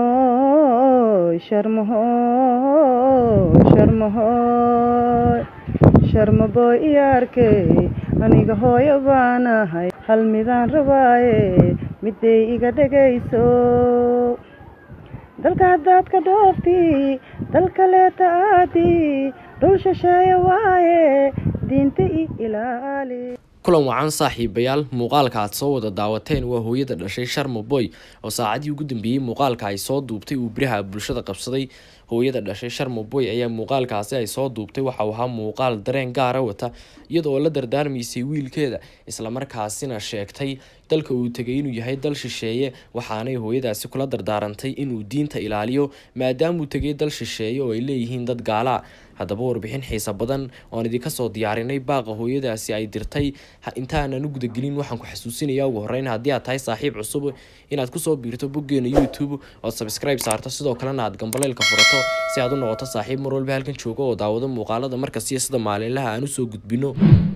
Sharmahoy, Sharmahoy, Sharmahoy, Sharmaboy iyarkey, aniga hooyo baan ahay, hal midaan rabaaye, miday iga dhagayso. Dalka haddaad ka dhoofti, dal kaleeta aadi, dhul shisheeye waaye, diinta i ilaali. kulan wacan saaxiibayaal muuqaalka aad soo wada daawateen waa hooyada dhashay Sharmaboy oo saacadii ugu dambeeyay muuqaalka ay soo duubtay uu biraha bulshada qabsaday. hooyada dhashay Sharmaboy ayaa muuqaalkaasi ay soo duubtay waxa uu ahaa muuqaal dareen gaar ah wata iyadoo la dardaarmaysay wiilkeeda isla markaasina sheegtay dalka uu tagay inuu yahay dal shisheeye waxaanay hooyadaasi kula dardaarantay inuu diinta ilaaliyo maadaama uu tagay dal shisheeye oo ay leeyihiin dad gaala. haddaba warbixin xiisa badan oon idinka soo diyaarinay baaqa hooyadaasi ay dirtay intaanan u gudagelin waxaan ku xasuusinayaa ugu horreyn haddii aad tahay saaxiib cusub inaad kusoo biirto boggeena YouTube oo subscribe saarto sidoo kalena aad gambaleelka furato si aad u noqoto saaxiib mar walba halkan jooga oo daawado muuqaalada markasta sida maalinlaha aan u soo gudbino.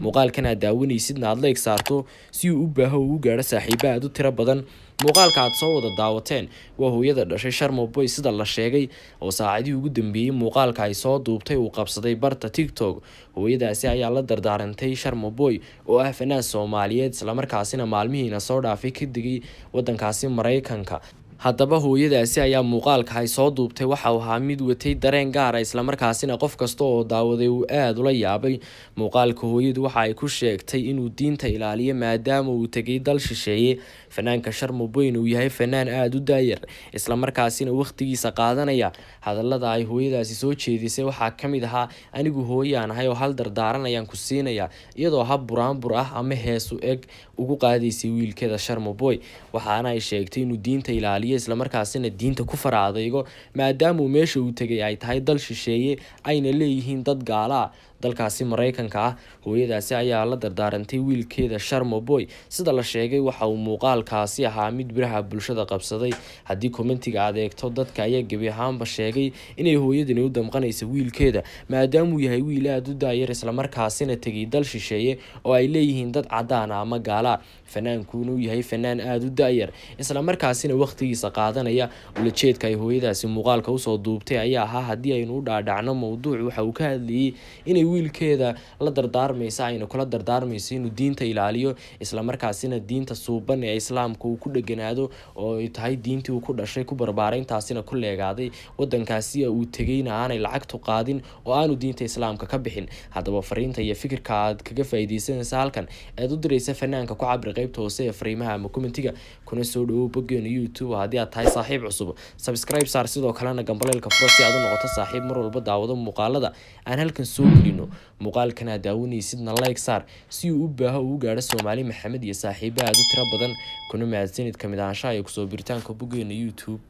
muuqaalkan aad daawanaysidna aad like saarto si uu u baaho u gaaro saaxiibo aad u tiro badan. muuqaalka aad soo wada daawateen waa hooyada dhashay Sharmaboy sida la sheegay oo saacadii ugu dambeeyay muuqaalka ay soo duubtay uu qabsaday barta TikTok. hooyadaasi ayaa la dardaarantay Sharmaboy oo ah fanaan Soomaaliyeed isla markaasina maalmihiina soo dhaafay ka digay wadankaasi Mareykanka. haddaba hooyadaasi ayaa muuqaalka ay soo duubtay waxa uu ahaa mid watay dareen gaar ah isla markaasina qof kasta oo daawaday uu aad ula yaabay. muuqaalka hooyadu waxa ay ku sheegtay inuu diinta ilaaliyo maadaama uu tagay dal shisheeye. fanaanka Sharmaboy uu yahay fanaan aad u daayar isla markaasina waqtigiisa qaadanaya. hadallada ay hooyadaasi soo jeedisay waxaa ka mid ahaa anigu hooyaan ahay oo hal dardaaran ayaan ku siinaya iyadoo hab buraanbur ah ama heesu eg ugu qaadaysay wiilkeeda Sharmaboy. waxaana ay sheegtay inuu diinta ilaaliyo isla markaasina diinta ku faraadaygo maadaama uu meesha uu tagay ay tahay dal shisheeye ayna leeyihiin dad gaala dalkaasi Mareykanka ah. hooyadaasi ayaa la dardaarantay wiilkeeda Sharmaboy sida la sheegay waxa uu muuqaalkaasi ahaa mid biraha bulshada qabsaday. haddii commentiga aad eegto dadka ayaa gebi ahaanba sheegay inay hooyadani u damqanayso wiilkeeda maadaama uu yahay wiil aad u daayar isla markaasina tagay dal shisheeye oo ay leeyihiin dad cadaan ah ama gaala. fanaankuna uu yahay fanaan aad u daayar isla markaasina waqtigiisa qaadanaya. ulajeedka ay hooyadaasi muuqaalka usoo duubtay ayaa ahaa haddii aynu u dhaadhacno mowduuc waxa uu ka hadlayay inay wiilkeeda la dardaarmaysa ayna kula dardaarmayso inuu diinta ilaaliyo isla markaasina diinta suuban ee islaamka uu ku dheganaado oo ay tahay diintii uu ku dhashay ku barbaaray intaasina ku leegaaday wadankaasi uu tagayna aanay lacagtu qaadin oo aanu diinta islaamka ka bixin. haddaba fariinta iyo fikirka aad kaga faa'iideysanaysa halkan aad u diraysa fanaanka ku cabir qaybta hoose ee fariimaha ama commentiga kuna soo dhawow boggeena YouTube haddii aad tahay saaxiib cusub subscribe saar sidoo kalena gambaleelka furo si aad u noqoto saaxiib mar walba daawado muuqaalada aan halkan soo gelino. muuqaalkan aad daawanaysidna like saar si uu u baaho u gaaro Soomaali Maxamed iyo saaxiibo aad u tiro badan kuna mahadsanid kamid ahaanshaha iyo kusoo biritaanka boggeena YouTube.